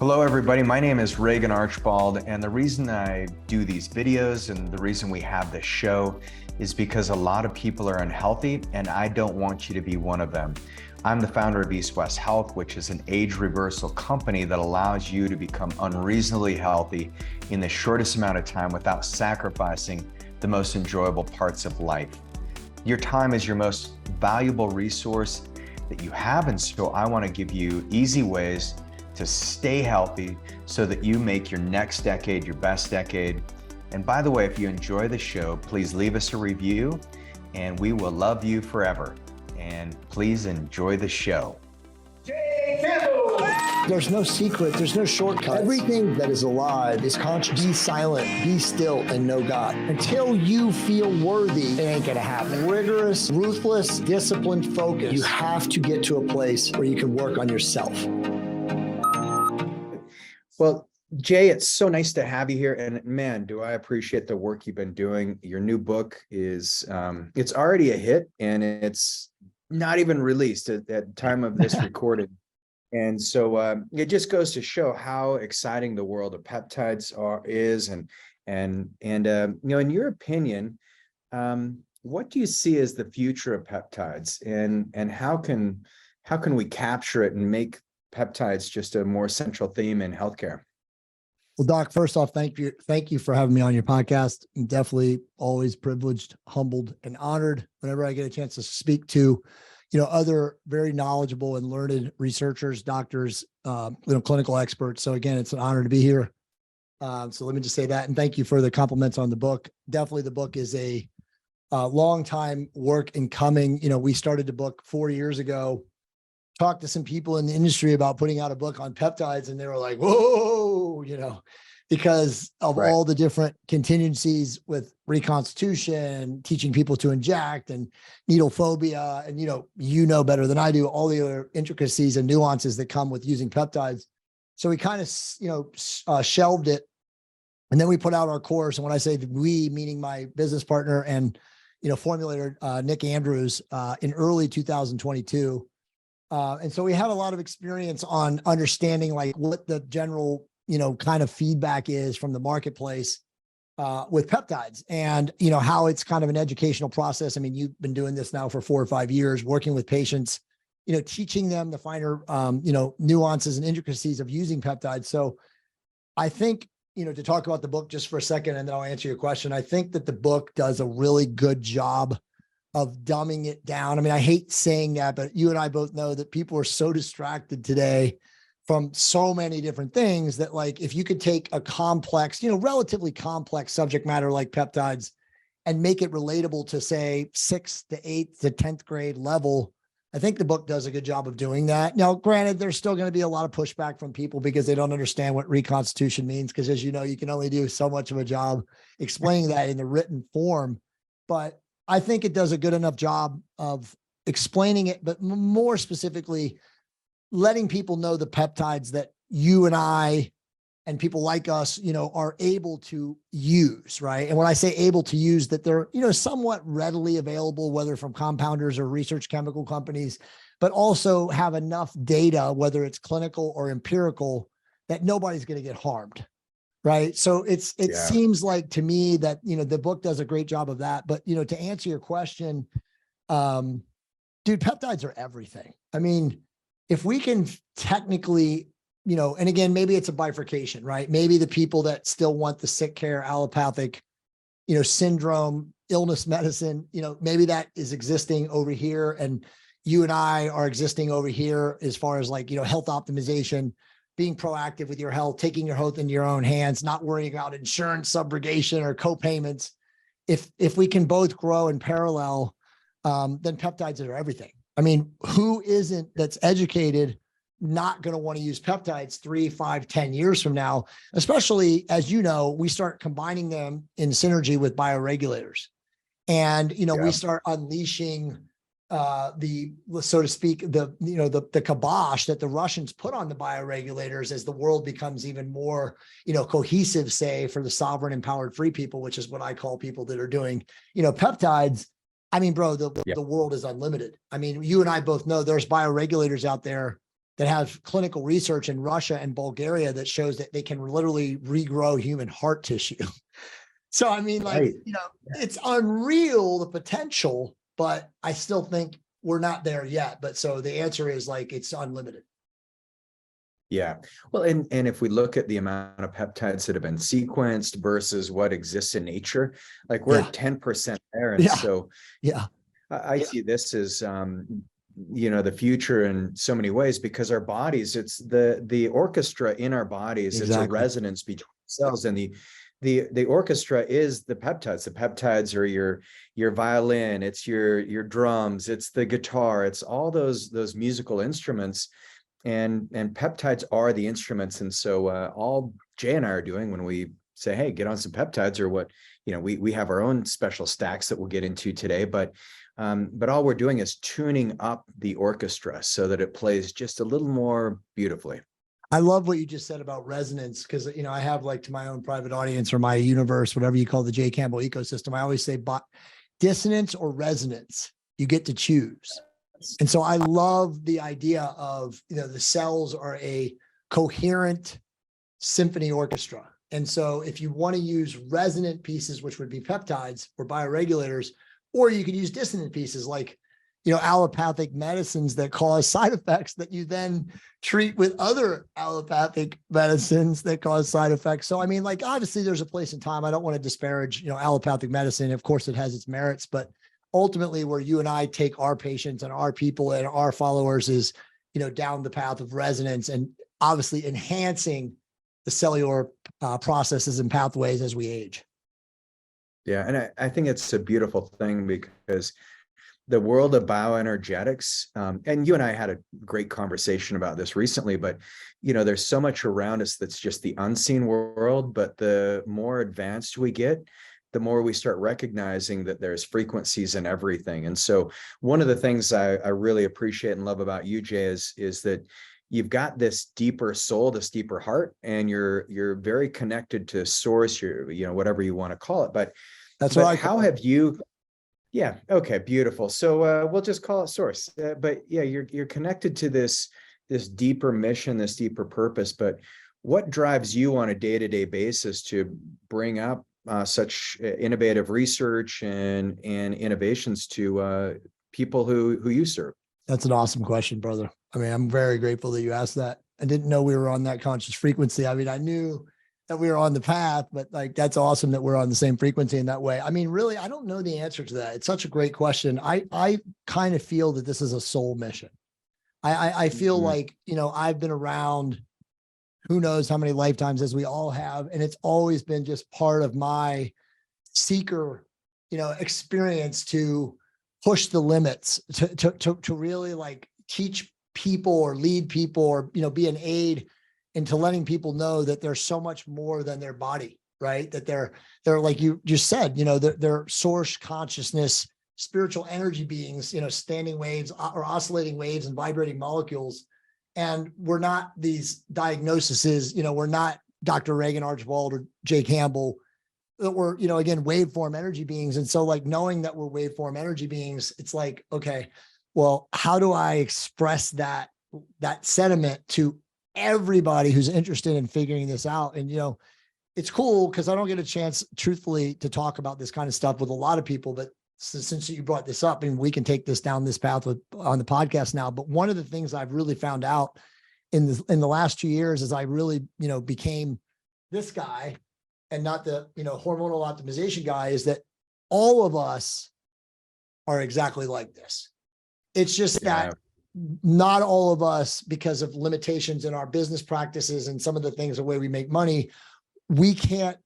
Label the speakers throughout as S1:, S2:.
S1: Hello, everybody. My name is Regan Archibald, and the reason I do these videos and the reason we have this show is because a lot of people are unhealthy, and I don't want you to be one of them. I'm the founder of East West Health, which is an age reversal company that allows you to become unreasonably healthy in the shortest amount of time without sacrificing the most enjoyable parts of life. Your time is your most valuable resource that you have, and so I want to give you easy ways to stay healthy so that you make your next decade your best decade. And by the way, if you enjoy the show, please leave us a review and we will love you forever. And please enjoy the show.
S2: Jay Campbell!
S3: There's no secret, there's no shortcut. Everything that is alive is conscious. Be silent, be still, and know God. Until you feel worthy, it ain't gonna happen. Rigorous, ruthless, disciplined focus. You have to get to a place where you can work on yourself.
S4: Well, Jay, it's so nice to have you here. And man, do I appreciate the work you've been doing. Your new book is, it's already a hit and it's not even released at the time of this recording. And so it just goes to show how exciting the world of peptides is. And you know, in your opinion, what do you see as the future of peptides, and how can we capture it and make peptides just a more central theme in healthcare?
S3: Well, Doc, first off, thank you for having me on your podcast. I'm definitely always privileged, humbled, and honored whenever I get a chance to speak to, other very knowledgeable and learned researchers, doctors, clinical experts. So again, it's an honor to be here. So let me just say that, and thank you for the compliments on the book. Definitely, the book is a long time work in coming. We started the book 4 years ago. Talked to some people in the industry about putting out a book on peptides, and they were like, whoa, because of all the different contingencies with reconstitution, teaching people to inject, and needle phobia, and you know better than I do all the other intricacies and nuances that come with using peptides. So we kind of shelved it, and then we put out our course. And when I say we, meaning my business partner and formulator Nick Andrews in early 2022. And so we had a lot of experience on understanding like what the general, kind of feedback is from the marketplace with peptides, and, how it's kind of an educational process. I mean, you've been doing this now for 4 or 5 years, working with patients, teaching them the finer, nuances and intricacies of using peptides. So I think, to talk about the book just for a second, and then I'll answer your question. I think that the book does a really good job of dumbing it down. I mean, I hate saying that, but you and I both know that people are so distracted today from so many different things that, like, if you could take a complex, relatively complex subject matter like peptides and make it relatable to, say, 6th to 8th to 10th grade level, I think the book does a good job of doing that. Now, granted, there's still going to be a lot of pushback from people because they don't understand what reconstitution means, because as you know, you can only do so much of a job explaining that in the written form. But I think it does a good enough job of explaining it, but more specifically, letting people know the peptides that you and I and people like us, are able to use, right? And when I say able to use, that they're, somewhat readily available, whether from compounders or research chemical companies, but also have enough data, whether it's clinical or empirical, that nobody's going to get harmed. Right. So it seems like to me that, the book does a great job of that. But, to answer your question, dude, peptides are everything. I mean, if we can technically, and again, maybe it's a bifurcation, right? Maybe the people that still want the sick care, allopathic, syndrome, illness medicine, maybe that is existing over here. And you and I are existing over here as far as like, health optimization, being proactive with your health, taking your health into your own hands, not worrying about insurance subrogation or co-payments. If we can both grow in parallel, then peptides are everything. I mean, who isn't that's educated not going to want to use peptides 3, 5, 10 years from now, especially as we start combining them in synergy with bioregulators. And, we start unleashing so to speak, the kibosh that the Russians put on the bioregulators as the world becomes even more, cohesive, say, for the sovereign empowered free people, which is what I call people that are doing, peptides. I mean, bro, the world is unlimited. I mean, you and I both know there's bioregulators out there that have clinical research in Russia and Bulgaria that shows that they can literally regrow human heart tissue. So, I mean, like,
S4: Right.
S3: it's unreal, the potential, but I still think we're not there yet. But so the answer is like, it's unlimited.
S4: Yeah. Well, and if we look at the amount of peptides that have been sequenced versus what exists in nature, like we're at 10% there. And so I see this as the future in so many ways, because our bodies, it's the orchestra in our bodies. Exactly. It's a resonance between cells, and the orchestra is the peptides. The peptides are your violin, it's your drums, it's the guitar, it's all those musical instruments, and peptides are the instruments. And so all Jay and I are doing when we say, hey, get on some peptides, or what, we have our own special stacks that we'll get into today, but all we're doing is tuning up the orchestra so that it plays just a little more beautifully.
S3: I love what you just said about resonance, because, I have, like, to my own private audience or my universe, whatever you call the Jay Campbell ecosystem, I always say dissonance or resonance, you get to choose. And so I love the idea of, the cells are a coherent symphony orchestra. And so if you want to use resonant pieces, which would be peptides or bioregulators, or you could use dissonant pieces like, allopathic medicines that cause side effects that you then treat with other allopathic medicines that cause side effects. So, I mean, like, obviously there's a place and time. I don't want to disparage, allopathic medicine. Of course it has its merits, but ultimately where you and I take our patients and our people and our followers is, down the path of resonance, and obviously enhancing the cellular processes and pathways as we age.
S4: Yeah. And I think it's a beautiful thing, because the world of bioenergetics, and you and I had a great conversation about this recently, but, there's so much around us that's just the unseen world. But the more advanced we get, the more we start recognizing that there's frequencies in everything. And so one of the things I really appreciate and love about you, Jay, is that you've got this deeper soul, this deeper heart, and you're very connected to source, whatever you want to call it. But how have you? Yeah. Okay. Beautiful. So we'll just call it source. But yeah, you're connected to this deeper mission, this deeper purpose. But what drives you on a day-to-day basis to bring up such innovative research and innovations to people who you serve?
S3: That's an awesome question, brother. I mean, I'm very grateful that you asked that. I didn't know we were on that conscious frequency. I mean, I knew that we were on the path, but, like, that's awesome that we're on the same frequency in that way. I mean, really, I don't know the answer to that. It's such a great question. I kind of feel that this is a soul mission. I feel like, I've been around who knows how many lifetimes, as we all have, and it's always been just part of my seeker, experience to push the limits, to really, like, teach people or lead people or, be an aid into letting people know that there's so much more than their body, right? That they're like you just said, they're source consciousness, spiritual energy beings, standing waves or oscillating waves and vibrating molecules. And we're not these diagnoses, we're not Dr. Regan Archibald or Jay Campbell, that we're, again, waveform energy beings. And so, like, knowing that we're waveform energy beings, it's like, okay, well, how do I express that sentiment to everybody who's interested in figuring this out? And, it's cool because I don't get a chance, truthfully, to talk about this kind of stuff with a lot of people, but since you brought this up, and we can take this down this path on the podcast now. But one of the things I've really found out in the last 2 years, as I really, became this guy and not the, hormonal optimization guy, is that all of us are exactly like this. It's just that not all of us, because of limitations in our business practices and some of the things, the way we make money, we can't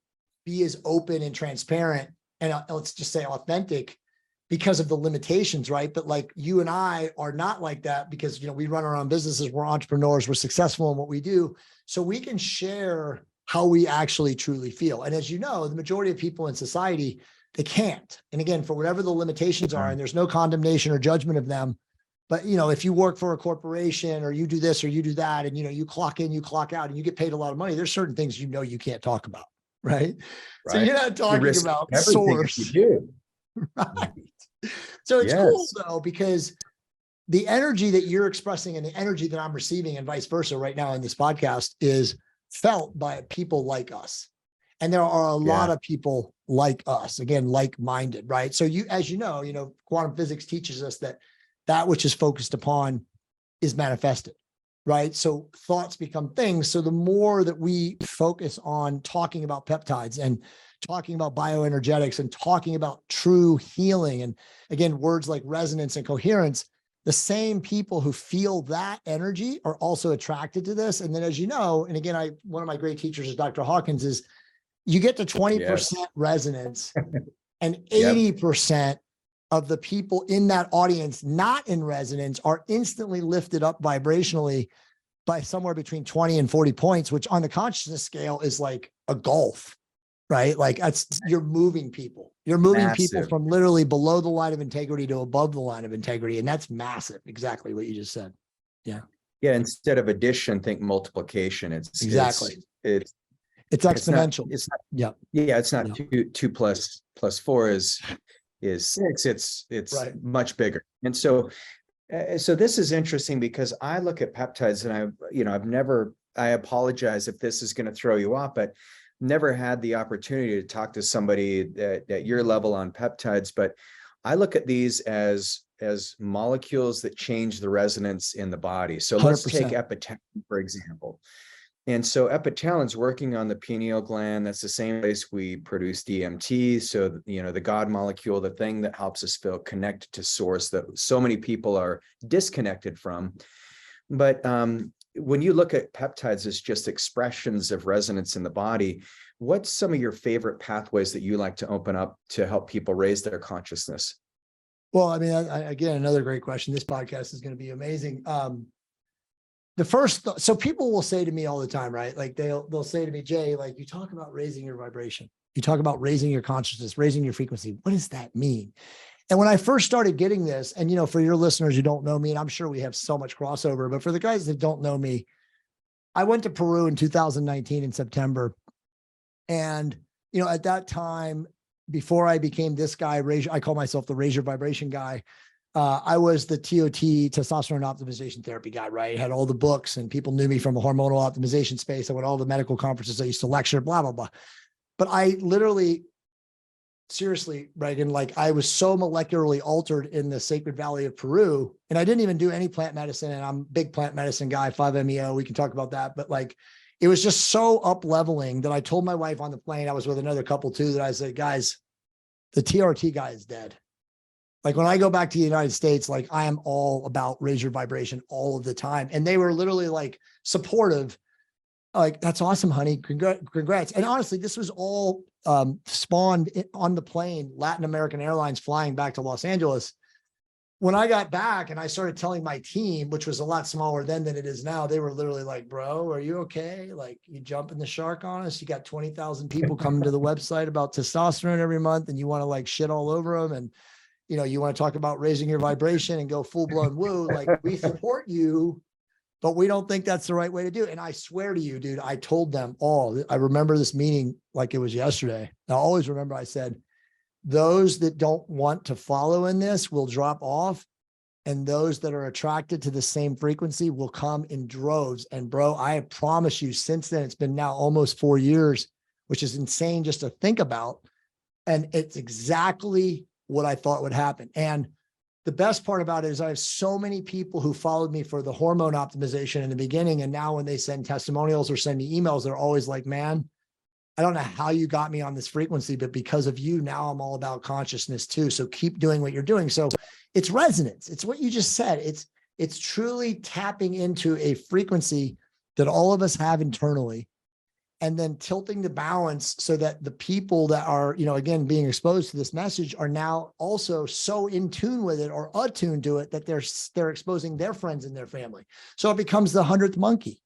S3: be as open and transparent and let's just say authentic because of the limitations, right? But, like, you and I are not like that because, we run our own businesses, we're entrepreneurs, we're successful in what we do. So we can share how we actually truly feel. And as you know, the majority of people in society, they can't. And again, for whatever the limitations are, and there's no condemnation or judgment of them. But, if you work for a corporation or you do this or you do that, and, you clock in, you clock out, and you get paid a lot of money, there's certain things, you can't talk about. Right. So you're not talking about source.
S4: You do.
S3: Right. So it's cool though, because the energy that you're expressing and the energy that I'm receiving and vice versa right now in this podcast is felt by people like us. And there are a lot of people like us, again, like-minded, right? So as you know, quantum physics teaches us that that which is focused upon is manifested, right? So thoughts become things. So the more that we focus on talking about peptides and talking about bioenergetics and talking about true healing, and again, words like resonance and coherence, the same people who feel that energy are also attracted to this. And then, as you know, and again, one of my great teachers is Dr. Hawkins, is you get to 20% resonance and 80% of the people in that audience not in resonance are instantly lifted up vibrationally by somewhere between 20 and 40 points, which on the consciousness scale is like a gulf, right? Like you're moving people. You're moving people from literally below the line of integrity to above the line of integrity. And that's massive. Exactly what you just said. Yeah.
S4: Yeah. Instead of addition, think multiplication. It's
S3: exponential.
S4: It's not. It's not 2 plus 4 is 6. It's much bigger. And so this is interesting because I look at peptides and I apologize if this is going to throw you off, but never had the opportunity to talk to somebody at your level on peptides. But I look at these as molecules that change the resonance in the body. So let's
S3: 100%.
S4: take epitalin, for example. And so epitalin's working on the pineal gland. That's the same place we produce DMT. So, the God molecule, the thing that helps us feel connected to source that so many people are disconnected from. But when you look at peptides as just expressions of resonance in the body, what's some of your favorite pathways that you like to open up to help people raise their consciousness?
S3: Well, I mean, again, another great question. This podcast is going to be amazing. So people will say to me all the time, right? Like they'll say to me, Jay, like you talk about raising your vibration, you talk about raising your consciousness, raising your frequency. What does that mean? And when I first started getting this, and for your listeners who don't know me, and I'm sure we have so much crossover, but for the guys that don't know me, I went to Peru in 2019 in September. And, at that time, before I became this guy, I call myself the Raise Your Vibration guy. I was the TOT, testosterone optimization therapy guy, right? I had all the books and people knew me from a hormonal optimization space. I went to all the medical conferences. I used to lecture, blah, blah, blah. But I literally, seriously, Regan, like I was so molecularly altered in the Sacred Valley of Peru, and I didn't even do any plant medicine. And I'm a big plant medicine guy, 5-MeO. We can talk about that. But like, it was just so up leveling that I told my wife on the plane, I was with another couple too, that I said, guys, the TRT guy is dead. Like when I go back to the United States, like I am all about raise your vibration all of the time. And they were literally like supportive. Like, that's awesome, honey. Congrats. And honestly, this was all spawned on the plane, Latin American Airlines flying back to Los Angeles. When I got back and I started telling my team, which was a lot smaller then than it is now, they were literally like, bro, are you okay? Like you jumping the shark on us? You got 20,000 people coming to the website about testosterone every month and you want to like shit all over them. And, you want to talk about raising your vibration and go full blown woo. Like we support you, but we don't think that's the right way to do it. And I swear to you, dude, I told them all, I remember this meeting like it was yesterday. I always remember I said, those that don't want to follow in this will drop off. And those that are attracted to the same frequency will come in droves. And bro, I promise you, since then, it's been now almost 4 years, which is insane just to think about. And it's exactly what I thought would happen. And the best part about it is I have so many people who followed me for the hormone optimization in the beginning. And now when they send testimonials or send me emails, they're always like, man, I don't know how you got me on this frequency, but because of you, now I'm all about consciousness too. So keep doing what you're doing. So it's resonance. It's what you just said. It's truly tapping into a frequency that all of us have internally, and then tilting the balance so that the people that are, again, being exposed to this message are now also so in tune with it or attuned to it that they're exposing their friends and their family. So it becomes the 100th monkey.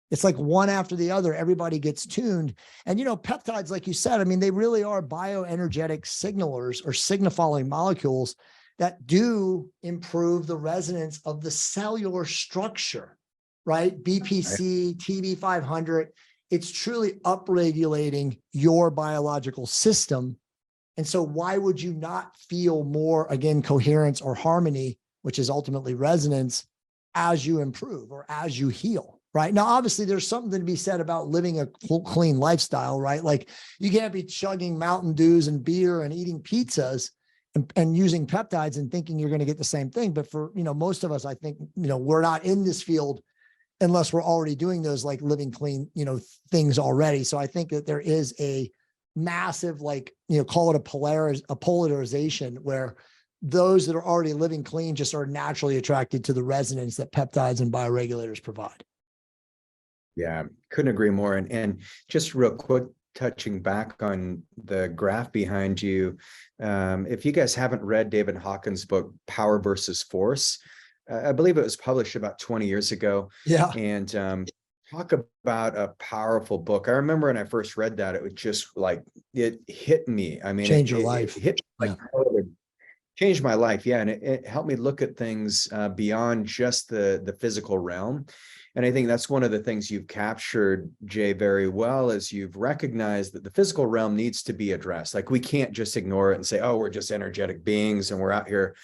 S3: It's like one after the other, everybody gets tuned. And, peptides, like you said, I mean, they really are bioenergetic signalers or signifying molecules that do improve the resonance of the cellular structure, right? BPC, TB500. It's truly upregulating your biological system. And so why would you not feel more, again, coherence or harmony which is ultimately resonance, as you improve or as you heal, right? Now, obviously there's something to be said about living a clean lifestyle, right? Like you can't be chugging Mountain Dews and beer and eating pizzas and using peptides and thinking you're going to get the same thing. But for, most of us, I think, we're not in this field unless we're already doing those like living clean, things already. So I think that there is a massive, like, call it a polarization where those that are already living clean just are naturally attracted to the resonance that peptides and bioregulators provide.
S4: Yeah, couldn't agree more. And just real quick, touching back on the graph behind you, if you guys haven't read David Hawkins' book, Power versus Force, I believe it was published about 20 years ago.
S3: Yeah.
S4: And talk about a powerful book. I remember when I first read that, it was just like, it hit me. I mean,
S3: Change your life.
S4: It hit like, changed my life. Yeah. And it helped me look at things beyond just the physical realm. And I think that's one of the things you've captured, Jay, very well, is you've recognized that the physical realm needs to be addressed. Like we can't just ignore it and say, oh, we're just energetic beings and we're out here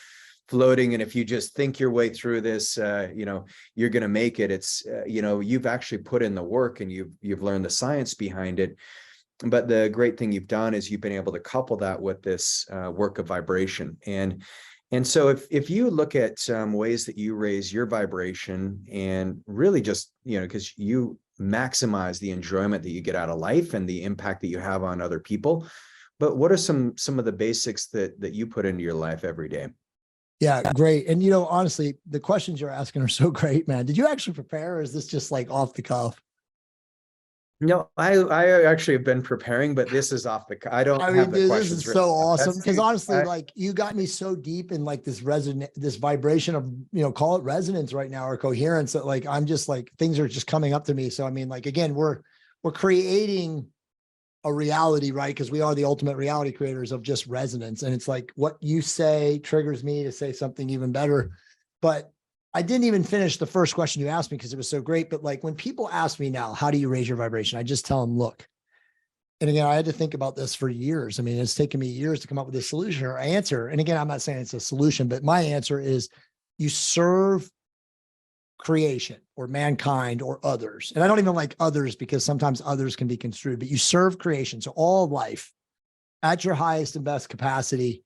S4: floating. And if you just think your way through this, you're going to make it. It's, you've actually put in the work and you've learned the science behind it. But the great thing you've done is you've been able to couple that with this work of vibration. And so if you look at ways that you raise your vibration and really just, because you maximize the enjoyment that you get out of life and the impact that you have on other people, but what are some of the basics that you put into your life every day?
S3: Yeah, great. And, honestly, the questions you're asking are so great, man. Did you actually prepare or is this just like off the cuff?
S4: No, I actually have been preparing, but this is off the. I don't have the
S3: dude,
S4: questions.
S3: this is so awesome because honestly,
S4: like
S3: you got me so deep in like this vibration of call it resonance right now or coherence that like I'm just like things are just coming up to me. So I mean, like again, we're creating a reality, right? Because we are the ultimate reality creators of just resonance, and it's like what you say triggers me to say something even better. But I didn't even finish the first question you asked me because it was so great. But like when people ask me now, how do you raise your vibration? I just tell them, look. And again, I had to think about this for years. I mean, it's taken me years to come up with a solution or answer. And again, I'm not saying it's a solution, but my answer is you serve creation or mankind or others. And I don't even like others because sometimes others can be construed, but you serve creation. So all of life at your highest and best capacity,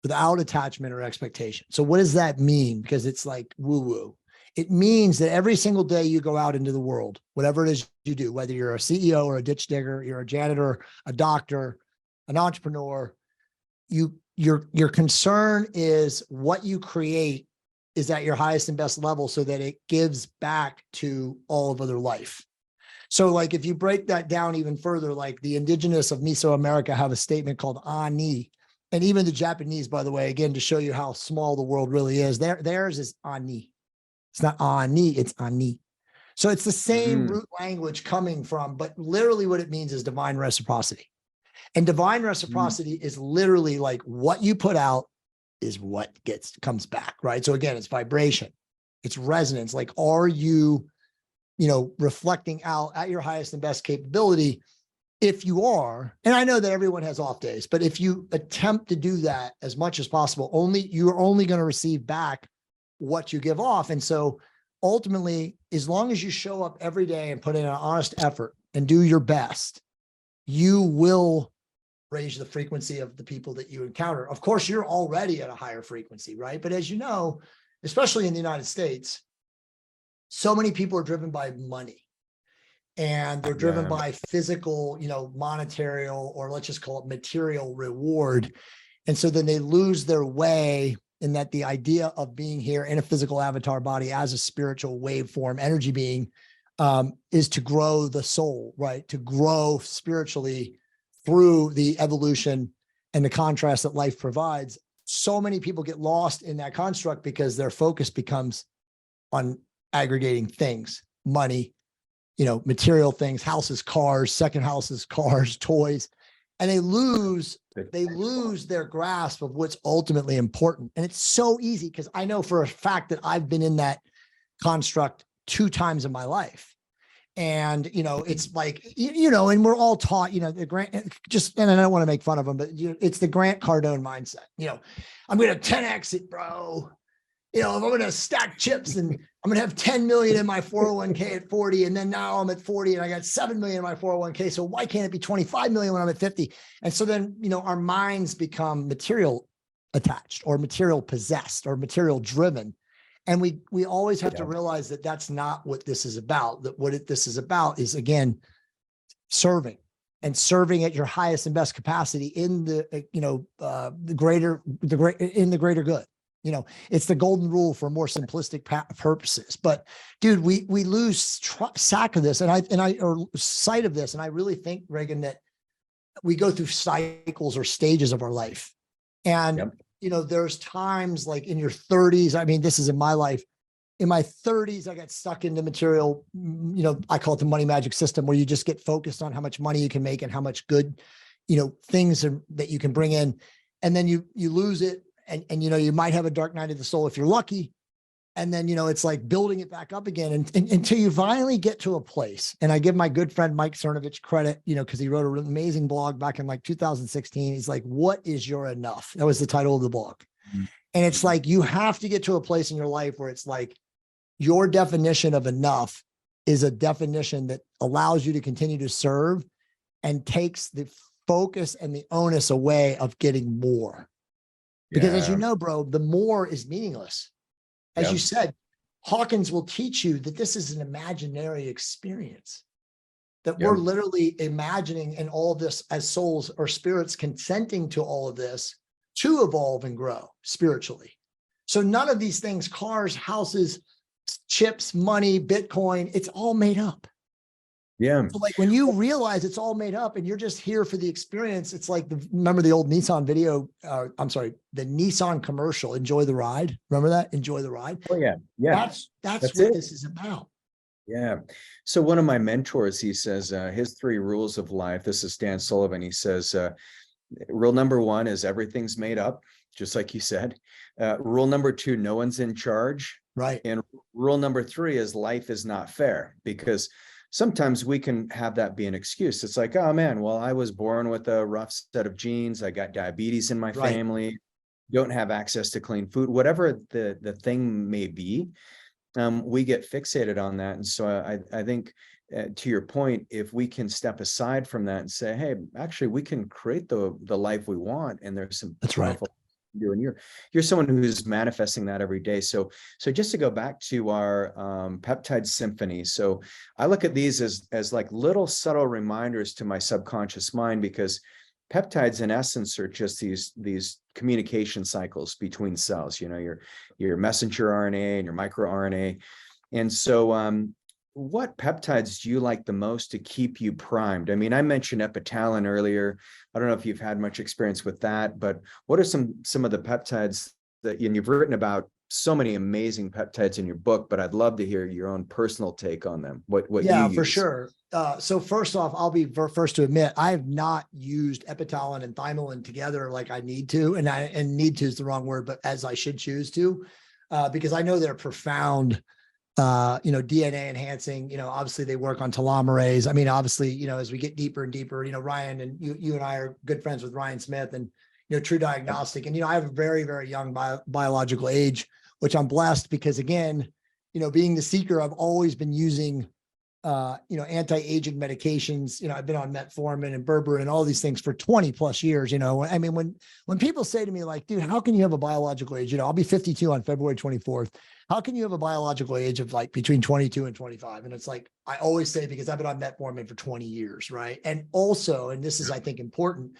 S3: without attachment or expectation. So what does that mean? Because it's like woo-woo. It means that every single day you go out into the world, whatever it is you do, whether you're a CEO or a ditch digger, you're a janitor, a doctor, an entrepreneur, your concern is what you create is at your highest and best level so that it gives back to all of other life. So like if you break that down even further, like the indigenous of Mesoamerica have a statement called Ani. And even the Japanese, by the way, again, to show you how small the world really is, theirs is Ani. It's not Ani, it's Ani. So it's the same root language coming from, but literally what it means is divine reciprocity. And divine reciprocity is literally like what you put out is what comes back, right? So again, it's vibration, it's resonance. Like, are you, reflecting out at your highest and best capability? If you are, and I know that everyone has off days, but if you attempt to do that as much as possible, you're only going to receive back what you give off. And so ultimately, as long as you show up every day and put in an honest effort and do your best, you will raise the frequency of the people that you encounter. Of course, you're already at a higher frequency, right? But as you know, especially in the United States, so many people are driven by money. And they're driven by physical, monetary, or let's just call it material reward. And so then they lose their way in that the idea of being here in a physical avatar body as a spiritual waveform energy being is to grow the soul, right? To grow spiritually through the evolution and the contrast that life provides. So many people get lost in that construct because their focus becomes on aggregating things, money, material things, houses, cars, second houses, cars, toys, and they lose their grasp of what's ultimately important. And it's so easy because I know for a fact that I've been in that construct 2 times in my life. And, it's like, and we're all taught, the Grant, and I don't want to make fun of them, but it's the Grant Cardone mindset. I'm going to 10X it, bro. if I'm going to stack chips and I'm going to have 10 million in my 401k at 40, and then now I'm at 40 and I got 7 million in my 401k. So why can't it be 25 million when I'm at 50? And so then, our minds become material attached or material possessed or material driven. And we always have to realize that that's not what this is about. That this is about is, again, serving at your highest and best capacity in the greater good. It's the golden rule for more simplistic purposes. But dude, we lose sight of this, or sight of this. And I really think, Regan, that we go through cycles or stages of our life. And, there's times like in your 30s, I mean, this is in my life. In my 30s, I got stuck into material, I call it the money magic system, where you just get focused on how much money you can make and how much good, things that you can bring in. And then you lose it. And you might have a dark night of the soul if you're lucky. And then, it's like building it back up again and until you finally get to a place. And I give my good friend, Mike Cernovich, credit, because he wrote an amazing blog back in like 2016. He's like, "What is your enough?" That was the title of the blog. Mm-hmm. And it's like, you have to get to a place in your life where it's like, your definition of enough is a definition that allows you to continue to serve and takes the focus and the onus away of getting more. Because as you know, bro, the more is meaningless. As you said, Hawkins will teach you that this is an imaginary experience, that we're literally imagining in all of this as souls or spirits consenting to all of this to evolve and grow spiritually. So none of these things, cars, houses, chips, money, Bitcoin, it's all made up. Yeah. So like when you realize it's all made up and you're just here for the experience, it's like remember the old Nissan video, the Nissan commercial, "Enjoy the ride." Remember that? "Enjoy the ride." Oh yeah. Yeah. That's what this is about.
S4: Yeah. So one of my mentors, he says, his 3 rules of life, this is Dan Sullivan. He says, rule number 1 is everything's made up, just like you said. Rule number 2, no one's in charge.
S3: Right.
S4: And rule number 3 is life is not fair, because sometimes we can have that be an excuse. It's like, oh man, well, I was born with a rough set of genes. I got diabetes in my family, don't have access to clean food, whatever the thing may be. We get fixated on that. And so I think to your point, if we can step aside from that and say, hey, actually, we can create the life we want. And there's some powerful do, and you're someone who's manifesting that every day. So just to go back to our Peptide Symphony. So I look at these as like little subtle reminders to my subconscious mind, because peptides in essence are just these communication cycles between cells, your messenger RNA and your microRNA. And so what peptides do you like the most to keep you primed? I mean, I mentioned epitalin earlier. I don't know if you've had much experience with that, but what are some of the peptides that, and you've written about so many amazing peptides in your book, but I'd love to hear your own personal take on them. What you use.
S3: For sure. So first off, I'll be first to admit, I have not used epitalin and thymolin together like I need to, and need to is the wrong word, but as I should choose to, because I know they're profound, DNA enhancing, obviously they work on telomerase. I mean, obviously, as we get deeper and deeper, Ryan and you and I are good friends with Ryan Smith and, True Diagnostic. And, I have a very, very young biological age, which I'm blessed because again, being the seeker, I've always been using, anti-aging medications. I've been on metformin and berberine and all these things for 20 plus years. I mean, when people say to me like, dude, how can you have a biological age? I'll be 52 on February 24th. How can you have a biological age of like between 22 and 25? And it's like, I always say, because I've been on metformin for 20 years. Right. And also, and this is, I think, important,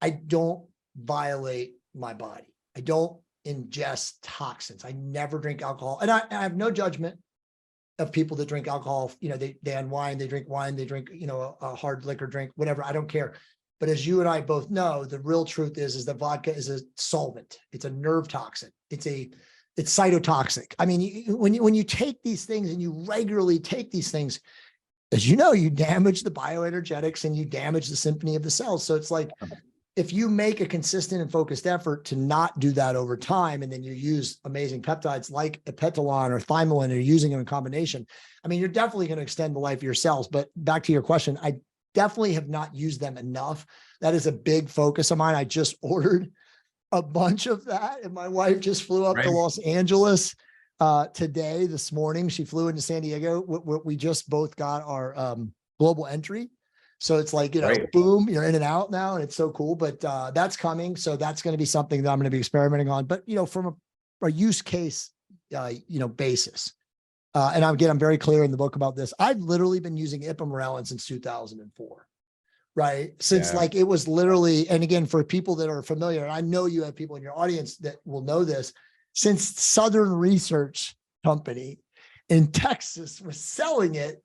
S3: I don't violate my body. I don't ingest toxins. I never drink alcohol. And I have no judgment of people that drink alcohol. They unwind, they drink wine, they drink, a hard liquor drink, whatever. I don't care. But as you and I both know, the real truth is that vodka is a solvent. It's a nerve toxin. It's cytotoxic. I mean, when you take these things and you regularly take these things, as you know, you damage the bioenergetics and you damage the symphony of the cells. So it's like, if you make a consistent and focused effort to not do that over time, and then you use amazing peptides like epitalon or thymolin, or using them in combination, I mean, you're definitely going to extend the life of your cells. But back to your question, I definitely have not used them enough. That is a big focus of mine. I just ordered a bunch of that. And my wife just flew up to
S4: Right.
S3: Los Angeles this morning. She flew into San Diego. We just both got our global entry. So it's like,
S4: Right.
S3: boom, you're in and out now. And it's so cool, but that's coming. So that's going to be something that I'm going to be experimenting on, but from a use case, basis. And I'm very clear in the book about this. I've literally been using ipamorelin since 2004. Right. Since
S4: Yeah.
S3: it was literally, and again, for people that are familiar, and I know you have people in your audience that will know this, since Southern Research Company in Texas was selling it.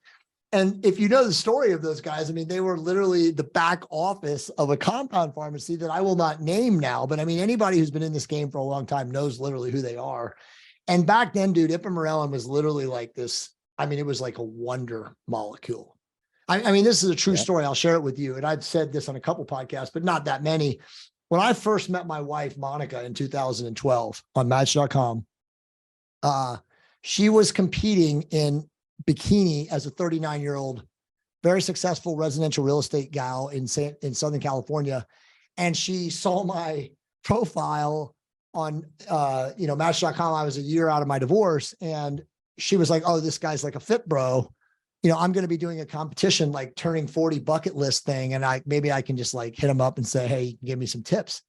S3: And if you know the story of those guys, I mean, they were literally the back office of a compound pharmacy that I will not name now, but I mean, anybody who's been in this game for a long time knows literally who they are. And back then, dude, ipamorelin was literally like this. I mean, it was like a wonder molecule. I mean, this is a true story. I'll share it with you. And I've said this on a couple podcasts, but not that many. When I first met my wife, Monica, in 2012 on Match.com, she was competing in bikini as a 39-year-old, very successful residential real estate gal in Southern California. And she saw my profile on, Match.com. I was a year out of my divorce. And she was like, oh, this guy's like a fit bro. I'm going to be doing a competition, like turning 40 bucket list thing. And maybe I can just hit him up and say, hey, give me some tips.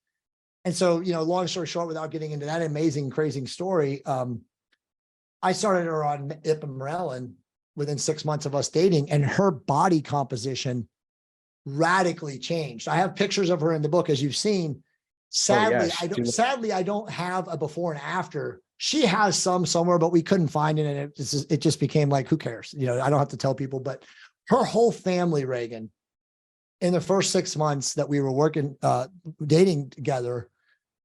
S3: And so, long story short, without getting into that amazing, crazy story, I started her on ipamorelin within 6 months of us dating, and her body composition radically changed. I have pictures of her in the book, as you've seen. Sadly, I don't have a before and after. She has some somewhere, but we couldn't find it. And it just became like, who cares? I don't have to tell people, but her whole family, Reagan, in the first 6 months that we were working, dating together,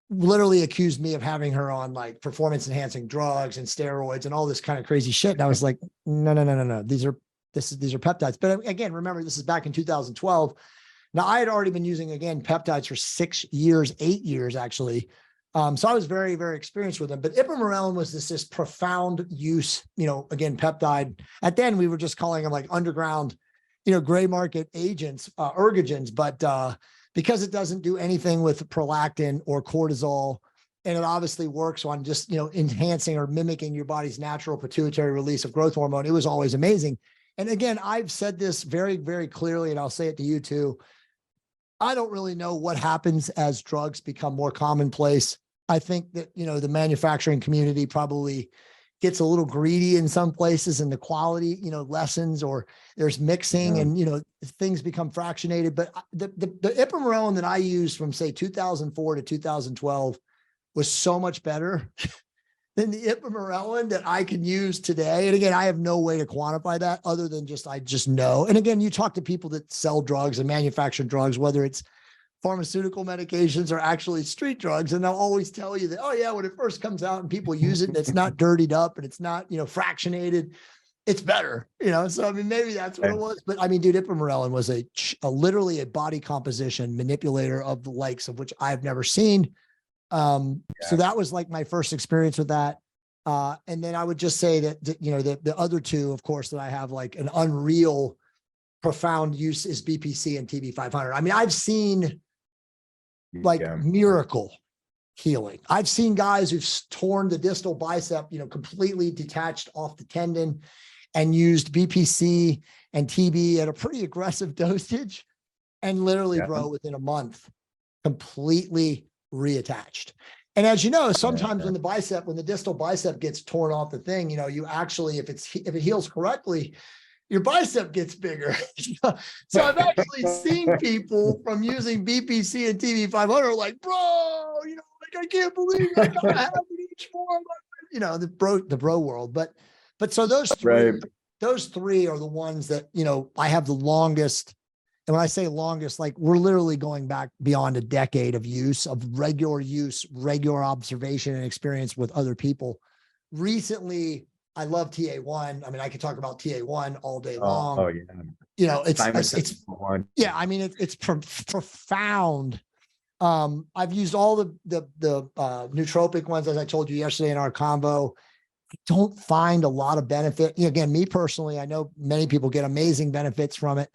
S3: literally accused me of having her on performance enhancing drugs and steroids and all this kind of crazy shit. And I was like, no. These are peptides. But again, remember, this is back in 2012. Now I had already been using, again, peptides for 8 years, actually. So I was very, very experienced with them, but ipamorelin was this profound use, again, peptide. At then we were just calling them underground, gray market agents, ergogens, but because it doesn't do anything with prolactin or cortisol, and it obviously works on just, enhancing or mimicking your body's natural pituitary release of growth hormone. It was always amazing. And again, I've said this very, very clearly, and I'll say it to you too. I don't really know what happens as drugs become more commonplace. I think that, the manufacturing community probably gets a little greedy in some places, and the quality, lessens, or there's mixing and, things become fractionated. But the ipamorelin that I used from, say, 2004 to 2012 was so much better than the ipamorelin that I can use today. And again, I have no way to quantify that other than I just know. And again, you talk to people that sell drugs and manufacture drugs, whether it's pharmaceutical medications or actually street drugs, and they'll always tell you that, oh yeah, when it first comes out and people use it and it's not dirtied up and it's not, fractionated, it's better, So I mean, maybe that's what it was. But I mean, dude, ipamorelin was literally a body composition manipulator of the likes of which I've never seen. So that was my first experience with that. And then I would just say that, the other two, of course, that I have an unreal profound use is BPC and TB500. I mean, I've seen miracle healing. I've seen guys who've torn the distal bicep, completely detached off the tendon, and used BPC and TB at a pretty aggressive dosage, and literally, bro, within a month, completely reattached. And as you know, sometimes when the distal bicep gets torn off the thing, you actually, if it heals correctly, your bicep gets bigger. So I've actually seen people from using BPC and TV500 like, bro, I can't believe I gotta have it each form. The bro world. But so those three are the ones that, I have the longest. And when I say longest, we're literally going back beyond a decade of regular observation and experience with other people. Recently, I love TA1. I mean, I could talk about TA1 all day long.
S4: Oh yeah.
S3: It's profound. I've used all the nootropic ones, as I told you yesterday in our convo. I don't find a lot of benefit. Again, me personally, I know many people get amazing benefits from it.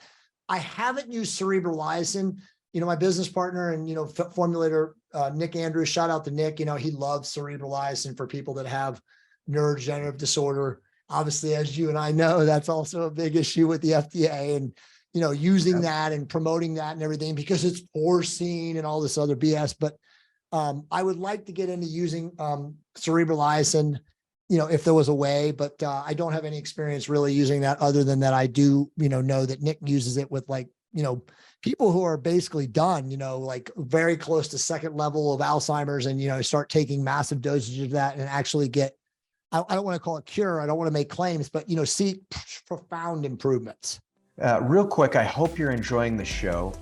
S3: I haven't used cerebral lysin my business partner and, formulator, Nick Andrews, shout out to Nick, he loves cerebral iodine for people that have neurodegenerative disorder. Obviously, as you and I know, that's also a big issue with the FDA and, using that and promoting that and everything because it's porcine and all this other BS. But I would like to get into using cerebral iodine, if there was a way, but I don't have any experience really using that other than that I do, know that Nick uses it with people who are basically done, like very close to second level of Alzheimer's and, start taking massive dosages of that and actually get, I don't want to call it cure. I don't want to make claims, but, see profound improvements.
S1: Real quick, I hope you're enjoying the show,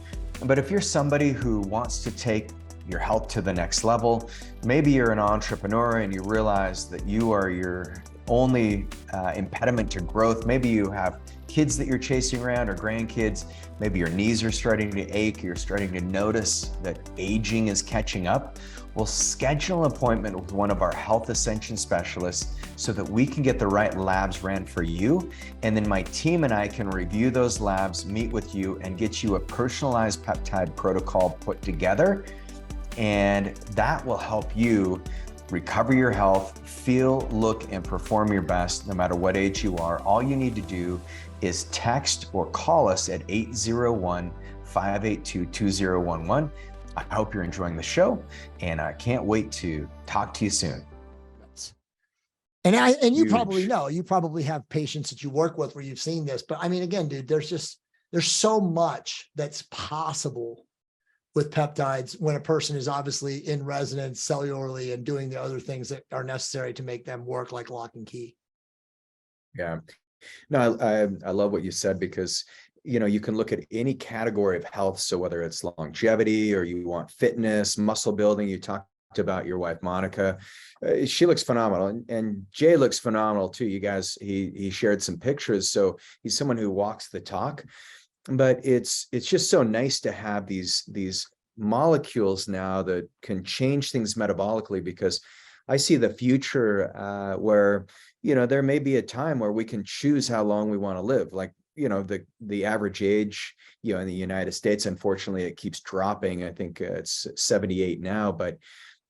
S1: but if you're somebody who wants to take your health to the next level, maybe you're an entrepreneur and you realize that you are your only impediment to growth. Maybe you have kids that you're chasing around or grandkids. Maybe your knees are starting to ache. You're starting to notice that aging is catching up. We'll schedule an appointment with one of our health ascension specialists so that we can get the right labs ran for you. And then my team and I can review those labs, meet with you, and get you a personalized peptide protocol put together. And that will help you recover your health, feel, look, and perform your best no matter what age you are. All you need to do is text or call us at 801-582-2011. I hope you're enjoying the show, and I can't wait to talk to you soon.
S3: And you probably know, you probably have patients that you work with where you've seen this, but I mean, again, dude, there's so much that's possible with peptides when a person is obviously in residence cellularly and doing the other things that are necessary to make them work like lock and key.
S4: Yeah. No, I love what you said because, you can look at any category of health. So whether it's longevity or you want fitness, muscle building, you talked about your wife, Monica, she looks phenomenal and Jay looks phenomenal too. You guys, he shared some pictures. So he's someone who walks the talk, but it's just so nice to have these molecules now that can change things metabolically, because I see the future where, there may be a time where we can choose how long we want to live. Like, the average age, in the United States, unfortunately, it keeps dropping. I think it's 78 now, but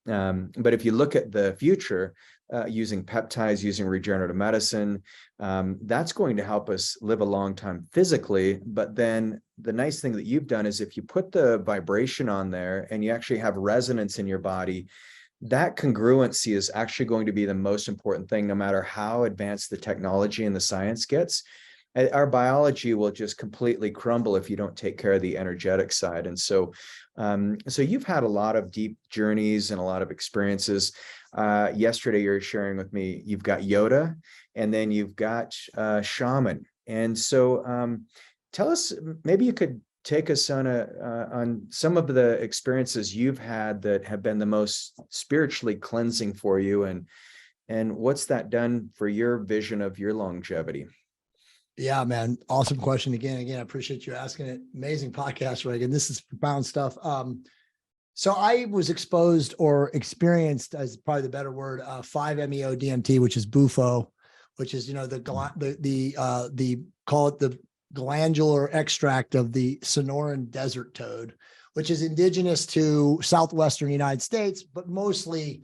S4: if you look at the future, using peptides, using regenerative medicine, that's going to help us live a long time physically. But then the nice thing that you've done is if you put the vibration on there and you actually have resonance in your body, that congruency is actually going to be the most important thing, no matter how advanced the technology and the science gets. Our biology will just completely crumble if you don't take care of the energetic side. And so you've had a lot of deep journeys and a lot of experiences. Yesterday, you were sharing with me, you've got Yoda and then you've got Shaman. And so tell us, maybe you could take us on some of the experiences you've had that have been the most spiritually cleansing for you, and what's that done for your vision of your longevity?
S3: Yeah, man. Awesome question. Again, I appreciate you asking it. Amazing podcast, Regan. This is profound stuff. So I was exposed or experienced, as probably the better word, 5-MeO DMT, which is bufo, which is, the call it the glandular extract of the Sonoran desert toad, which is indigenous to southwestern United States, but mostly,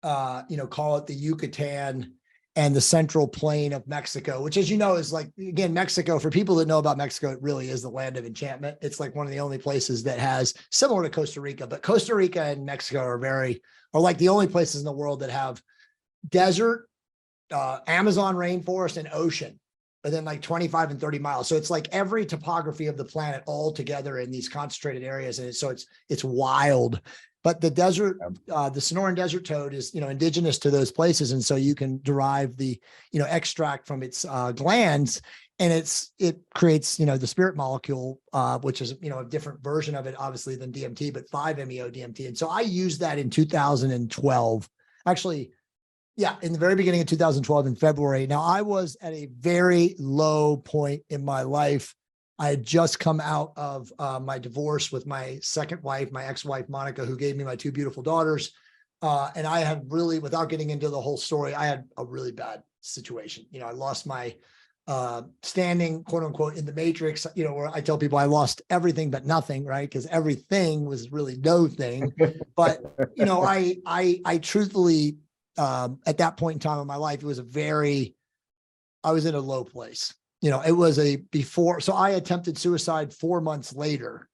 S3: call it the Yucatan and the central plain of Mexico, which, as you know, is like, again, Mexico, for people that know about Mexico, it really is the land of enchantment. It's like one of the only places that has, similar to Costa Rica, but Costa Rica and Mexico are like the only places in the world that have desert, Amazon rainforest and ocean, but then like 25 and 30 miles. So it's like every topography of the planet all together in these concentrated areas. And it's wild. But the desert, the Sonoran desert toad is, indigenous to those places. And so you can derive the, extract from its glands, and it creates, the spirit molecule, which is, a different version of it, obviously, than DMT, but 5-MeO DMT. And so I used that in 2012, actually, yeah, in the very beginning of 2012 in February. Now, I was at a very low point in my life. I had just come out of my divorce with my second wife, my ex-wife, Monica, who gave me my two beautiful daughters. And I had really, without getting into the whole story, I had a really bad situation. I lost my standing, quote unquote, in the matrix, where I tell people I lost everything but nothing, right? Because everything was really no thing. But, I truthfully, at that point in time in my life, it was I was in a low place. It was before. So I attempted suicide 4 months later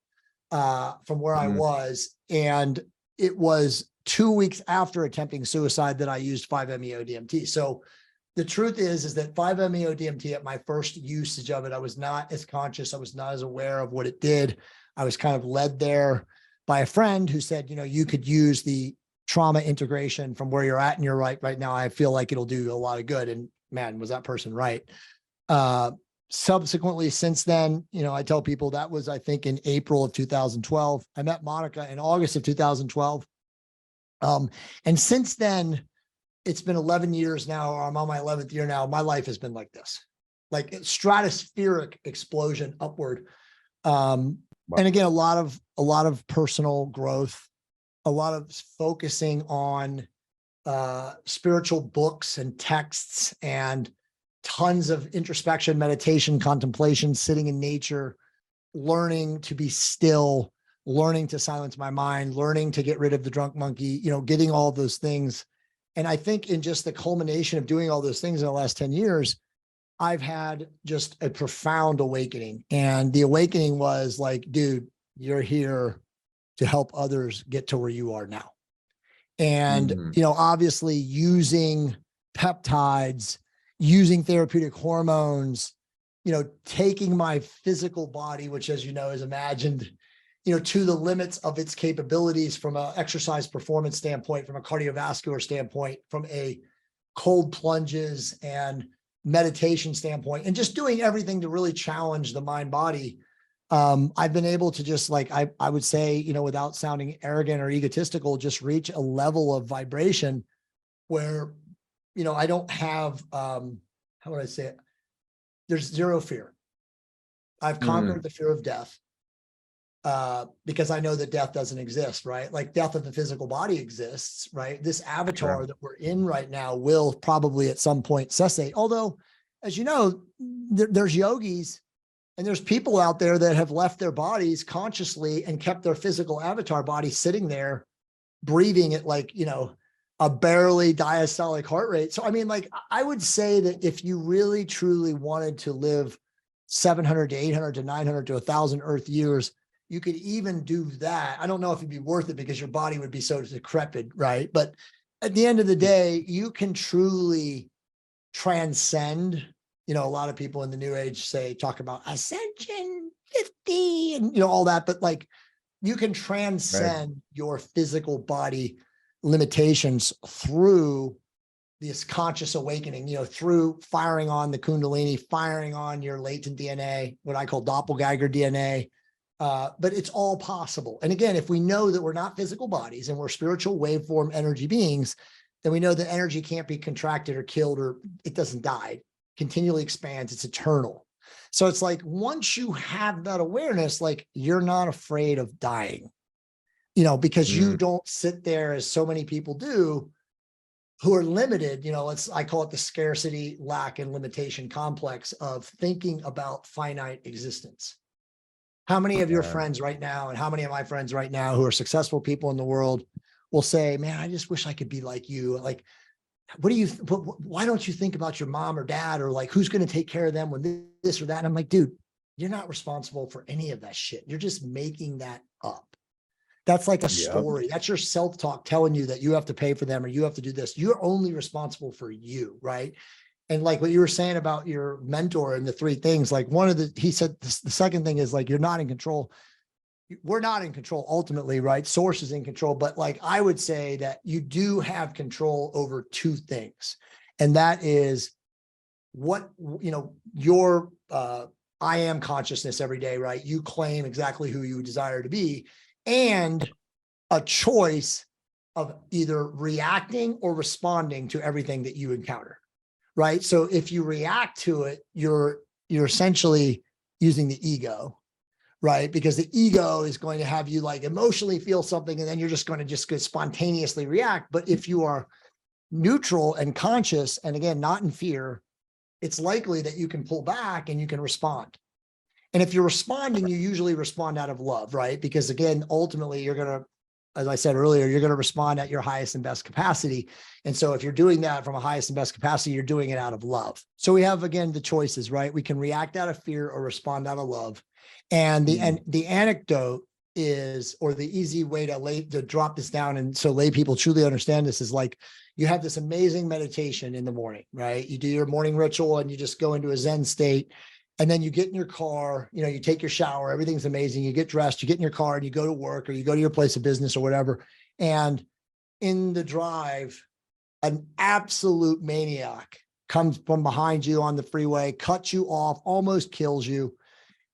S3: from where I was. And it was 2 weeks after attempting suicide that I used 5-MeO-DMT. So the truth is that 5-MeO-DMT, at my first usage of it, I was not as conscious. I was not as aware of what it did. I was kind of led there by a friend who said, you could use the trauma integration from where you're at and you're right now. I feel like it'll do a lot of good. And man, was that person right? Subsequently, since then, I tell people that was, I think, in April of 2012. I met Monica in August of 2012. And since then, it's been 11 years now, or I'm on my 11th year now. My life has been like this, like stratospheric explosion upward. And again, a lot of personal growth, a lot of focusing on spiritual books and texts, and tons of introspection, meditation, contemplation, sitting in nature, learning to be still, learning to silence my mind, learning to get rid of the drunk monkey, getting all those things. And I think in just the culmination of doing all those things in the last 10 years, I've had just a profound awakening. And the awakening was like, dude, you're here to help others get to where you are now. And, obviously using peptides, using therapeutic hormones, taking my physical body, which, as you know, is imagined, to the limits of its capabilities from an exercise performance standpoint, from a cardiovascular standpoint, from a cold plunges and meditation standpoint, and just doing everything to really challenge the mind body. I've been able to just I would say, without sounding arrogant or egotistical, just reach a level of vibration where, I don't have, how would I say it? There's zero fear. I've conquered the fear of death because I know that death doesn't exist, right? Like death of the physical body exists, right? This avatar that we're in right now will probably at some point cessate. Although, as you know, there's yogis and there's people out there that have left their bodies consciously and kept their physical avatar body sitting there, breathing at a barely diastolic heart rate. So, I mean, I would say that if you really, truly wanted to live 700 to 800 to 900 to 1,000 Earth years, you could even do that. I don't know if it'd be worth it because your body would be so decrepit, right? But at the end of the day, you can truly transcend. A lot of people in the new age talk about ascension 50 and, all that, but you can transcend your physical body limitations through this conscious awakening, through firing on the Kundalini, firing on your latent DNA, what I call doppelganger DNA. But it's all possible. And again, if we know that we're not physical bodies and we're spiritual waveform energy beings, then we know that energy can't be contracted or killed, or it doesn't die, it continually expands, it's eternal. So it's once you have that awareness, you're not afraid of dying, because you don't sit there as so many people do who are limited. I call it the scarcity, lack, and limitation complex of thinking about finite existence. How many of your friends right now, and how many of my friends right now who are successful people in the world will say, man, I just wish I could be like you. Why don't you think about your mom or dad, or who's going to take care of them when this or that? And I'm like, dude, you're not responsible for any of that shit. You're just making that up. That's like a story. That's your self-talk telling you that you have to pay for them or you have to do this. You're only responsible for you, right? And what you were saying about your mentor and the three things, he said the second thing is you're not in control. We're not in control ultimately, right? Source is in control. But I would say that you do have control over two things. And that is what, your I am consciousness every day, right? You claim exactly who you desire to be, and a choice of either reacting or responding to everything that you encounter, right? So if you react to it, you're essentially using the ego, right? Because the ego is going to have you emotionally feel something, and then you're just going to spontaneously react. But if you are neutral and conscious, and again, not in fear, it's likely that you can pull back and you can respond. And if you're responding, you usually respond out of love, right? Because again, ultimately you're going to, as I said earlier, you're going to respond at your highest and best capacity. And so if you're doing that from a highest and best capacity, you're doing it out of love. So we have, again, the choices, right? We can react out of fear or respond out of love. And the anecdote is, or the easy way to drop this down, and so lay people truly understand this, is like, you have this amazing meditation in the morning, right? You do your morning ritual and you just go into a Zen state. And then you get in your car, you take your shower, everything's amazing. You get dressed, you get in your car and you go to work or you go to your place of business or whatever. And in the drive, an absolute maniac comes from behind you on the freeway, cuts you off, almost kills you.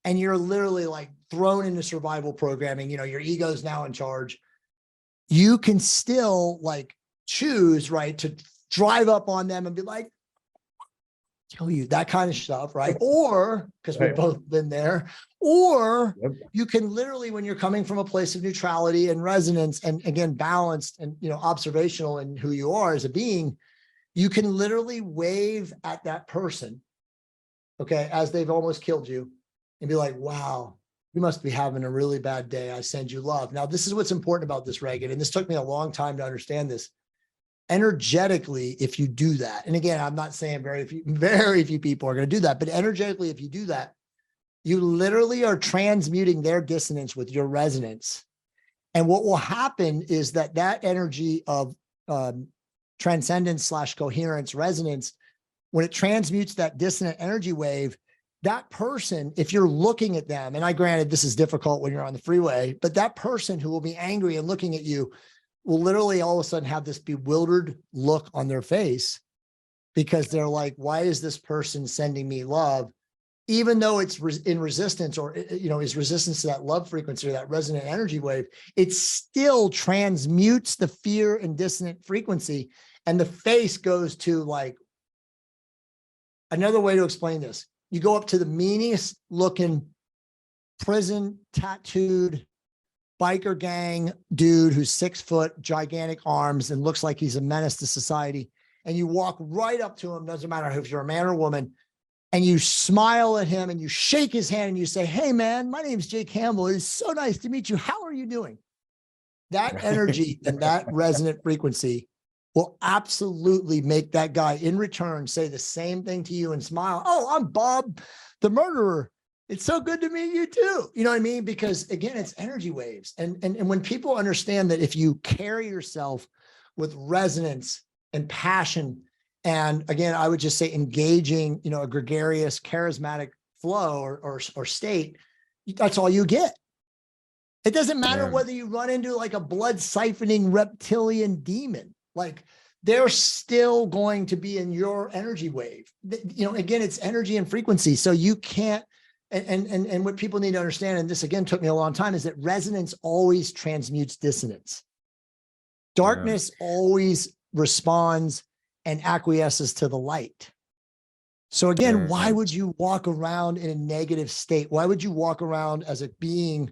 S3: And you're literally like thrown into survival programming. Your ego's now in charge. You can still like choose, right, to drive up on them and be like, kill you, that kind of stuff, right? Or, because we've both been there, or you can literally, when you're coming from a place of neutrality and resonance, and again, balanced and, observational in who you are as a being, you can literally wave at that person, okay, as they've almost killed you, and be like, wow, you must be having a really bad day. I send you love. Now, this is what's important about this, Regan, and this took me a long time to understand this. Energetically, if you do that, and again, I'm not saying very few people are going to do that, but energetically, if you do that, you literally are transmuting their dissonance with your resonance. And what will happen is that energy of transcendence / coherence resonance, when it transmutes that dissonant energy wave, that person, if you're looking at them, and I granted this is difficult when you're on the freeway, but that person who will be angry and looking at you will literally all of a sudden have this bewildered look on their face, because they're like, why is this person sending me love? Even though it's in resistance, or, is resistance to that love frequency or that resonant energy wave, it still transmutes the fear and dissonant frequency. And the face goes to like, another way to explain this, you go up to the meanest looking prison tattooed biker gang dude who's 6 foot, gigantic arms, and looks like he's a menace to society. And you walk right up to him, doesn't matter if you're a man or woman, and you smile at him and you shake his hand and you say, hey man, my name's Jay Campbell. It's so nice to meet you. How are you doing? That energy and that resonant frequency will absolutely make that guy in return say the same thing to you and smile. Oh, I'm Bob, the murderer. It's so good to meet you too. You know what I mean? Because again, it's energy waves. And when people understand that if you carry yourself with resonance and passion, and again, I would just say engaging, a gregarious, charismatic flow or state, that's all you get. It doesn't matter whether you run into like a blood siphoning reptilian demon, like they're still going to be in your energy wave. Again, it's energy and frequency. So you can't, and what people need to understand, and this again took me a long time, is that resonance always transmutes dissonance. Darkness always responds and acquiesces to the light. So again, why would you walk around in a negative state? Why would you walk around as a being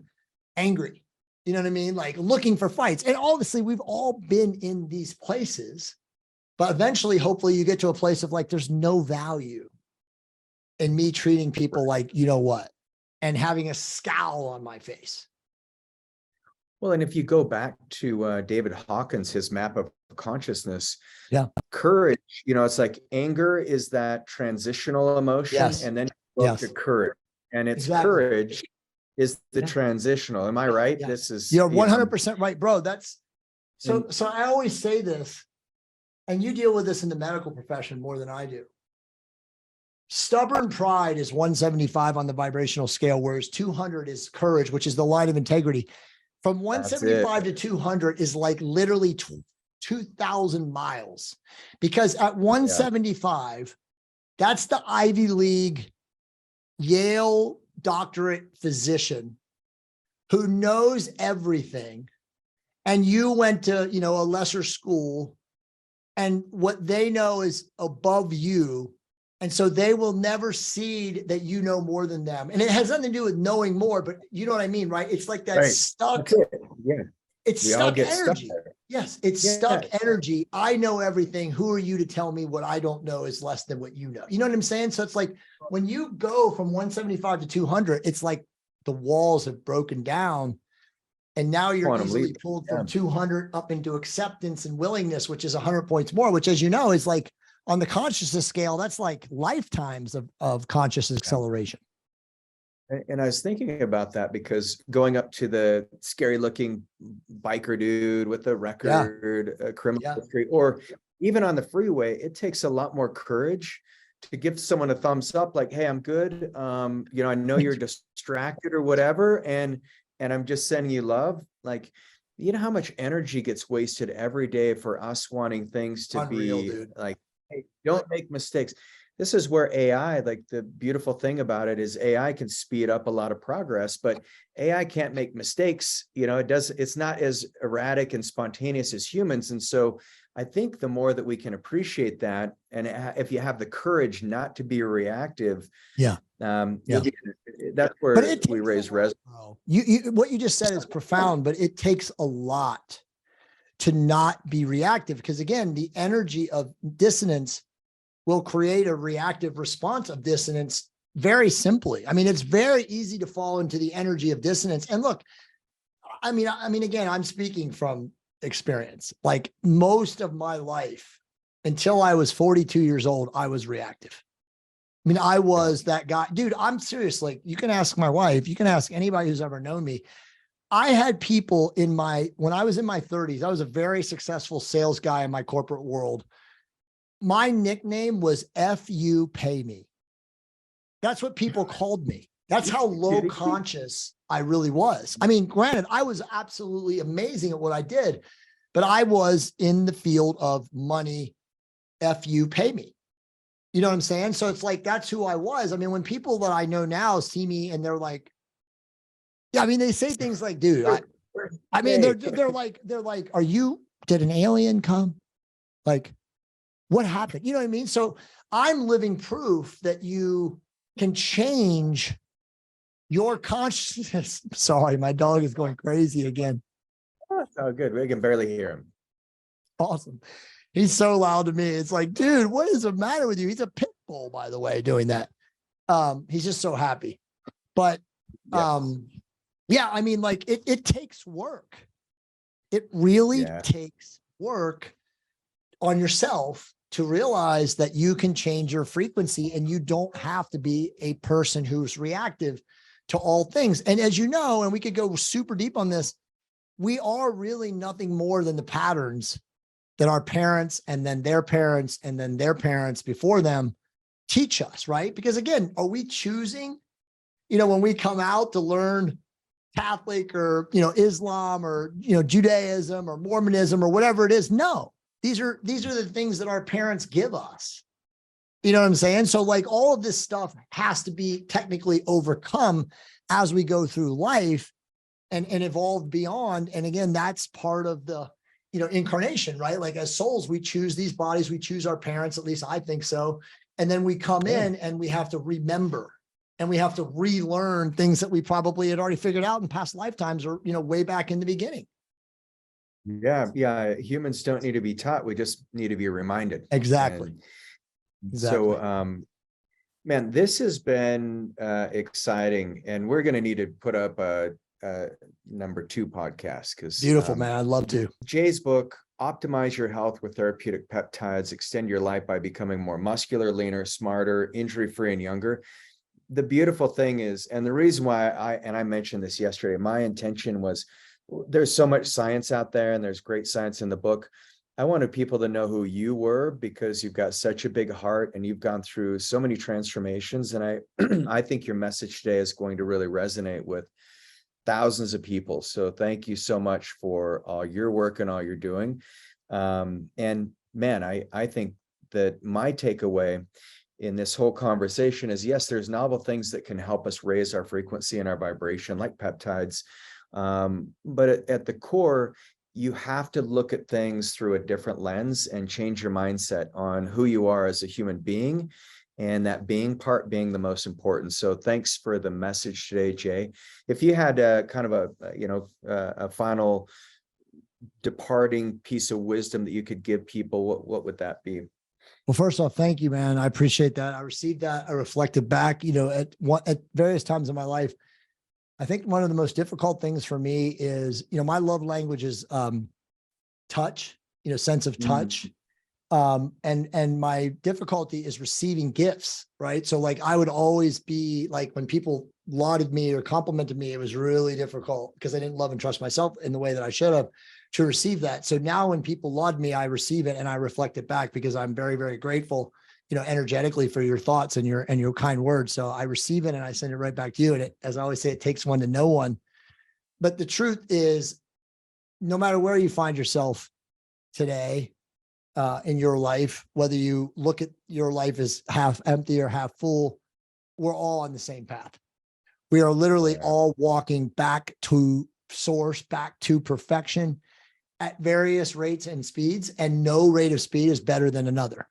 S3: angry? You know what I mean? Like looking for fights. And obviously we've all been in these places, but eventually, hopefully you get to a place of like, there's no value in me treating people like, you know what, and having a scowl on my face.
S4: Well, and if you go back to David Hawkins, his map of consciousness, courage, it's like anger is that transitional emotion, and then you go to courage, and it's courage is the transitional. Am I right?
S3: Yeah.
S4: This is,
S3: you're 100% right, bro. That's so I always say this, and you deal with this in the medical profession more than I do. Stubborn pride is 175 on the vibrational scale, whereas 200 is courage, which is the line of integrity. From 175 to 200 is like literally 2,000 miles, because at 175, that's the Ivy League, Yale doctorate physician who knows everything. And you went to, a lesser school, and what they know is above you. And so they will never see that you know more than them. And it has nothing to do with knowing more, but you know what I mean, right? It's like that stuck.
S4: Yeah.
S3: It's stuck energy. Yes, it's stuck energy. I know everything. Who are you to tell me what I don't know is less than what you know? You know what I'm saying? So it's like when you go from 175 to 200, it's like the walls have broken down. And now you're
S4: Quantum
S3: easily
S4: leap.
S3: pulled from 200 up into acceptance and willingness, which is 100 points more, which, as you know, is like on the consciousness scale, that's like lifetimes of conscious acceleration.
S4: And I was thinking about that because going up to the scary looking biker dude with a record, a criminal history, or even on the freeway, it takes a lot more courage to give someone a thumbs up, like, hey, I'm good. You know, I know you're distracted or whatever, and I'm just sending you love. Like, you know how much energy gets wasted every day for us wanting things to be like, hey, don't make mistakes. This is where AI, like the beautiful thing about it is AI can speed up a lot of progress, but AI can't make mistakes. You know, it's not as erratic and spontaneous as humans. And so I think the more that we can appreciate that, and if you have the courage not to be reactive, that's where we raise resonance.
S3: What you just said is profound, but it takes a lot to not be reactive. Because again, the energy of dissonance will create a reactive response of dissonance very simply. I mean, it's very easy to fall into the energy of dissonance. And look, I mean, again, I'm speaking from experience. Like most of my life, until I was 42 years old, I was reactive. I mean, I was that guy, dude. I'm serious. Like, you can ask my wife, you can ask anybody who's ever known me. I had people when I was in my 30s, I was a very successful sales guy in my corporate world. My nickname was F-U pay me. That's what people called me. That's how low conscious I really was. I mean, granted, I was absolutely amazing at what I did, but I was in the field of money, F-U pay me. You know what I'm saying? So it's like, that's who I was. I mean, when people that I know now see me and they're like, yeah, I mean, they say things like, dude, I mean, they're like, did an alien come? Like, what happened? You know what I mean? So I'm living proof that you can change your consciousness. Sorry, my dog is going crazy again.
S4: Oh, good. We can barely hear him.
S3: Awesome. He's so loud to me. It's like, dude, what is the matter with you? He's a pit bull, by the way, doing that. He's just so happy. But yeah, I mean, like it takes work. It really takes work on yourself to realize that you can change your frequency and you don't have to be a person who's reactive to all things. And as you know, and we could go super deep on this, we are really nothing more than the patterns that our parents and then their parents and then their parents before them teach us, right? Because again, are we choosing, you know, when we come out to learn Catholic or, you know, Islam or, you know, Judaism or Mormonism or whatever it is? No, these are the things that our parents give us. You know what I'm saying? So like all of this stuff has to be technically overcome as we go through life and evolve beyond. And again, that's part of the, you know, incarnation, right? Like as souls, we choose these bodies, we choose our parents, at least I think so. And then we come in and we have to remember and we have to relearn things that we probably had already figured out in past lifetimes or, you know, way back in the beginning.
S4: Yeah. Humans don't need to be taught. We just need to be reminded.
S3: Exactly.
S4: So, man, this has been exciting, and we're going to need to put up a number 2 podcast because
S3: beautiful, man. I'd love to.
S4: Jay's book, Optimize Your Health with Therapeutic Peptides, Extend Your Life by Becoming More Muscular, Leaner, Smarter, Injury-Free, and Younger. The beautiful thing is, and the reason why I mentioned this yesterday, my intention was there's so much science out there and there's great science in the book. I wanted people to know who you were because you've got such a big heart and you've gone through so many transformations. And I think your message today is going to really resonate with thousands of people. So thank you so much for all your work and all you're doing. And man, I think that my takeaway in this whole conversation is, yes, there's novel things that can help us raise our frequency and our vibration, like peptides. But at the core, you have to look at things through a different lens and change your mindset on who you are as a human being, and that being part being the most important. So thanks for the message today, Jay. If you had a kind of a final departing piece of wisdom that you could give people, what would that be?
S3: Well, first off, thank you, man. I appreciate that. I received that. I reflected back, at various times in my life. I think one of the most difficult things for me is, my love language is touch, sense of touch. And my difficulty is receiving gifts, right? So like, I would always be like, when people lauded me or complimented me, it was really difficult because I didn't love and trust myself in the way that I should have to receive that. So now when people laud me, I receive it and I reflect it back because I'm very, very grateful, energetically for your thoughts and your kind words. So I receive it and I send it right back to you. And as I always say, it takes one to know one. But the truth is, no matter where you find yourself today, in your life, whether you look at your life as half empty or half full, we're all on the same path. We are literally all walking back to source, back to perfection at various rates and speeds, and no rate of speed is better than another.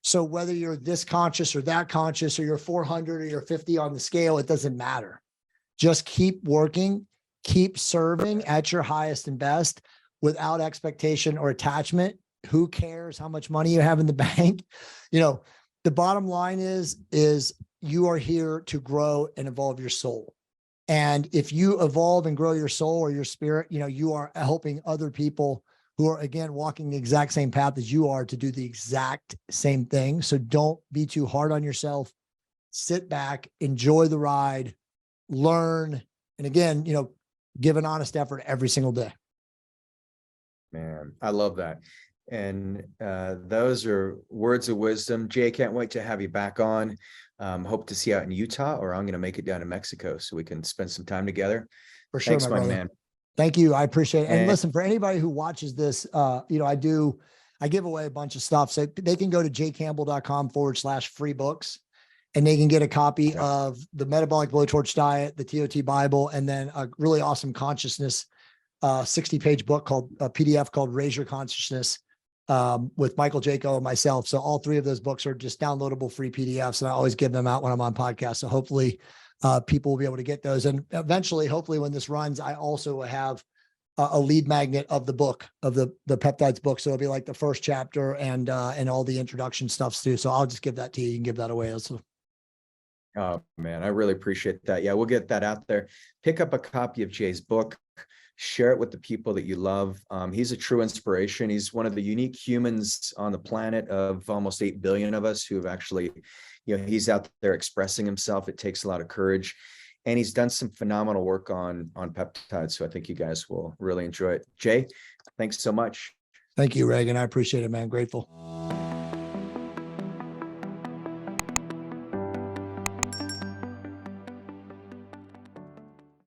S3: So whether you're this conscious or that conscious, or you're 400 or you're 50 on the scale, it doesn't matter. Just keep working, keep serving at your highest and best without expectation or attachment. Who cares how much money you have in the bank? The bottom line is you are here to grow and evolve your soul. And if you evolve and grow your soul or your spirit, you are helping other people who are, again, walking the exact same path as you are to do the exact same thing. So don't be too hard on yourself. Sit back, enjoy the ride, learn. And again, give an honest effort every single day.
S4: Man, I love that. And those are words of wisdom. Jay, can't wait to have you back on. Hope to see you out in Utah, or I'm going to make it down to Mexico so we can spend some time together.
S3: For sure,
S4: Thanks,
S3: my brother.
S4: man.
S3: Thank you. I appreciate it. And listen, for anybody who watches this, I give away a bunch of stuff. So they can go to jcampbell.com/free books, and they can get a copy of the Metabolic Blowtorch Diet, the TOT Bible, and then a really awesome consciousness 60-page book called a PDF called Raise Your Consciousness, with Michael Jaco and myself. So all three of those books are just downloadable free PDFs, and I always give them out when I'm on podcasts. So hopefully people will be able to get those. And eventually, hopefully when this runs, I also have a lead magnet of the book, of the peptides book. So it'll be like the first chapter and all the introduction stuff too. So I'll just give that to you. You can give that away also.
S4: Oh man, I really appreciate that. Yeah, we'll get that out there. Pick up a copy of Jay's book. Share it with the people that you love. He's a true inspiration. He's one of the unique humans on the planet of almost 8 billion of us who have actually, he's out there expressing himself. It takes a lot of courage, and he's done some phenomenal work on peptides. So I think you guys will really enjoy it. Jay, thanks so much.
S3: Thank you, Regan. I appreciate it, man. Grateful.